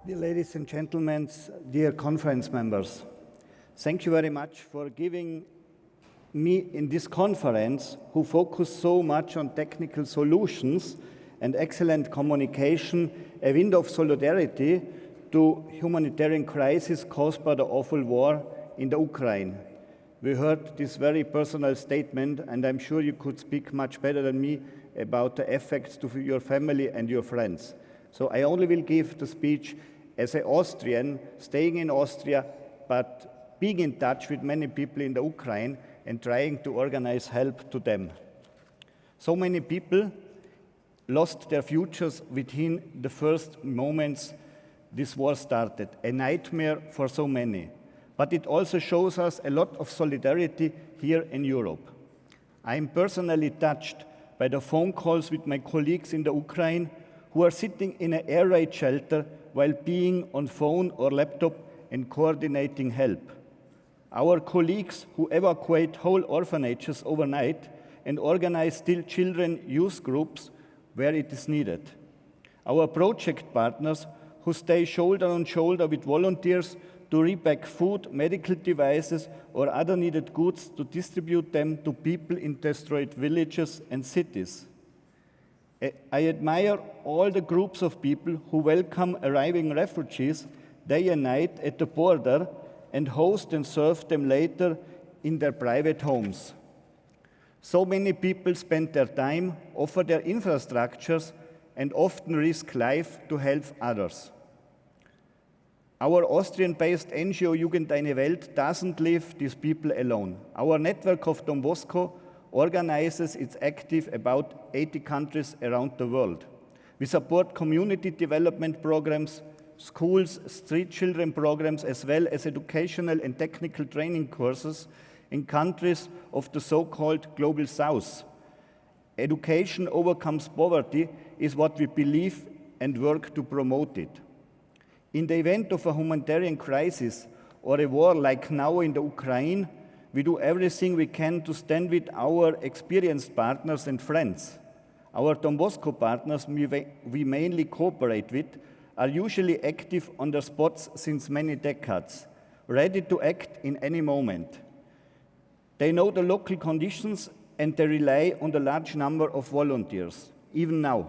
Dear ladies and gentlemen, dear conference members, thank you very much for giving me in this conference, who focus so much on technical solutions and excellent communication, a window of solidarity to humanitarian crisis caused by the awful war in the Ukraine. We heard this very personal statement, and I'm sure you could speak much better than me about the effects to your family and your friends. So I only will give the speech as an Austrian, staying in Austria, but being in touch with many people in the Ukraine and trying to organize help to them. So many people lost their futures within the first moments this war started, a nightmare for so many. But it also shows us a lot of solidarity here in Europe. I am personally touched by the phone calls with my colleagues in the Ukraine who are sitting in an air raid shelter while being on phone or laptop and coordinating help. Our colleagues who evacuate whole orphanages overnight and organize still children youth groups where it is needed. Our project partners who stay shoulder on shoulder with volunteers to repack food, medical devices, or other needed goods to distribute them to people in destroyed villages and cities. I admire all the groups of people who welcome arriving refugees day and night at the border and host and serve them later in their private homes. So many people spend their time, offer their infrastructures, and often risk life to help others. Our Austrian-based NGO Jugend Eine Welt doesn't leave these people alone. Our network of Don Bosco organizes its active about 80 countries around the world. We support community development programs, schools, street children programs, as well as educational and technical training courses in countries of the so-called Global South. Education overcomes poverty is what we believe and work to promote it. In the event of a humanitarian crisis or a war like now in the Ukraine, we do everything we can to stand with our experienced partners and friends. Our Don Bosco partners we mainly cooperate with are usually active on their spots since many decades, ready to act in any moment. They know the local conditions and they rely on the large number of volunteers, even now.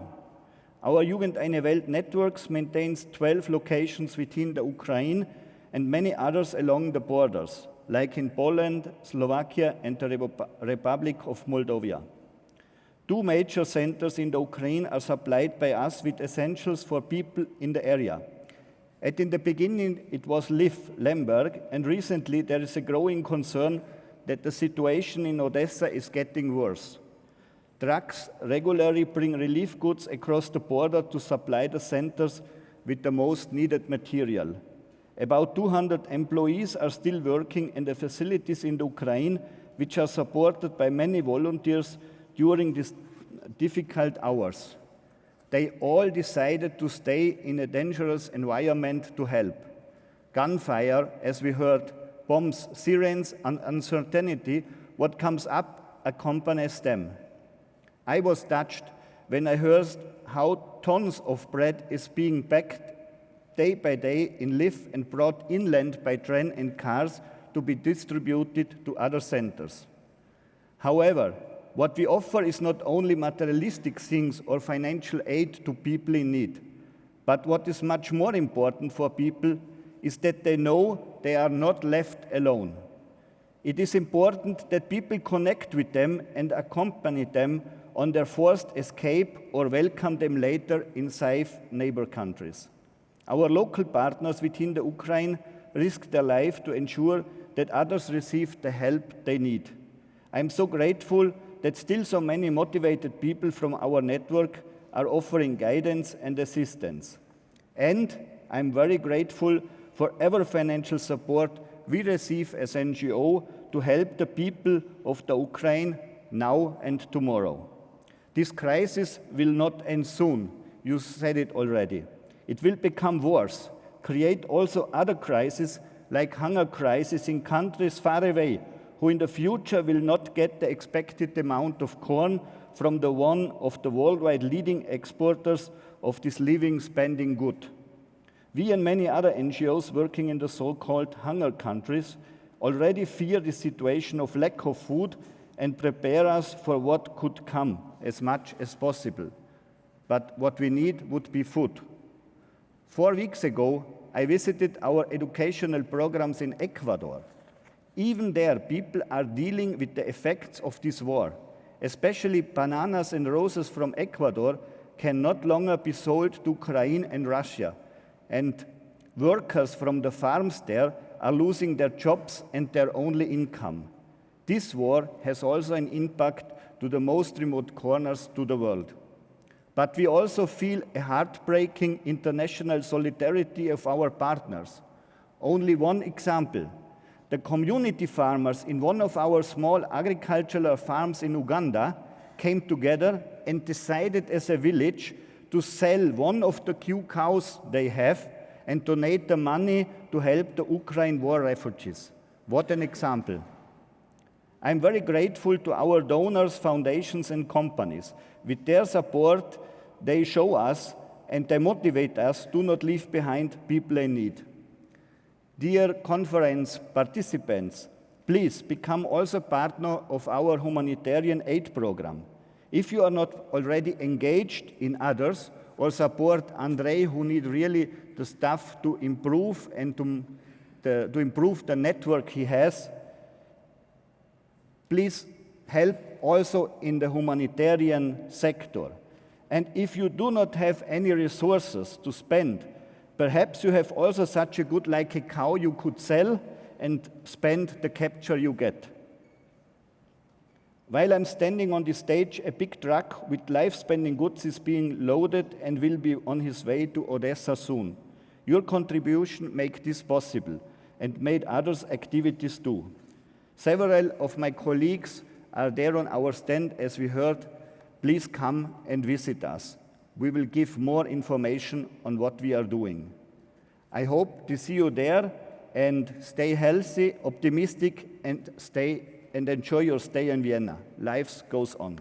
Our Jugend Eine Welt networks maintains 12 locations within the Ukraine and many others along the borders, like in Poland, Slovakia, and the Republic of Moldova. 2 major centers in the Ukraine are supplied by us with essentials for people in the area. In the beginning, it was Lviv, Lemberg, and recently there is a growing concern that the situation in Odessa is getting worse. Trucks regularly bring relief goods across the border to supply the centers with the most needed material. About 200 employees are still working in the facilities in the Ukraine, which are supported by many volunteers during these difficult hours. They all decided to stay in a dangerous environment to help. Gunfire, as we heard, bombs, sirens, and uncertainty, what comes up accompanies them. I was touched when I heard how tons of bread is being packed day by day in Lviv and brought inland by train and cars to be distributed to other centers. However, what we offer is not only materialistic things or financial aid to people in need, but what is much more important for people is that they know they are not left alone. It is important that people connect with them and accompany them on their forced escape or welcome them later in safe neighbor countries. Our local partners within the Ukraine risk their life to ensure that others receive the help they need. I am so grateful that still so many motivated people from our network are offering guidance and assistance. And I'm very grateful for every financial support we receive as NGO to help the people of the Ukraine now and tomorrow. This crisis will not end soon. You said it already. It will become worse, create also other crises like hunger crisis in countries far away, who in the future will not get the expected amount of corn from the one of the worldwide leading exporters of this living spending good. We and many other NGOs working in the so-called hunger countries already fear the situation of lack of food and prepare us for what could come as much as possible. But what we need would be food. 4 weeks ago, I visited our educational programs in Ecuador. Even there, people are dealing with the effects of this war. Especially bananas and roses from Ecuador can no longer be sold to Ukraine and Russia. And workers from the farms there are losing their jobs and their only income. This war has also an impact to the most remote corners to the world. But we also feel a heartbreaking international solidarity of our partners. Only one example. The community farmers in one of our small agricultural farms in Uganda came together and decided as a village to sell one of the few cows they have and donate the money to help the Ukraine war refugees. What an example. I'm very grateful to our donors, foundations, and companies. With their support, they show us and they motivate us to not leave behind people in need. Dear conference participants, please become also partner of our humanitarian aid program. If you are not already engaged in others or support Andrei, who need really the staff to improve and to improve the network he has, please help also in the humanitarian sector. And if you do not have any resources to spend, perhaps you have also such a good, like a cow you could sell and spend the capture you get. While I'm standing on the stage, a big truck with life-spending goods is being loaded and will be on his way to Odessa soon. Your contribution made this possible and made others' activities too. Several of my colleagues are there on our stand, as we heard. Please come and visit us. We will give more information on what we are doing. I hope to see you there, and stay healthy, optimistic, and enjoy your stay in Vienna. Life goes on.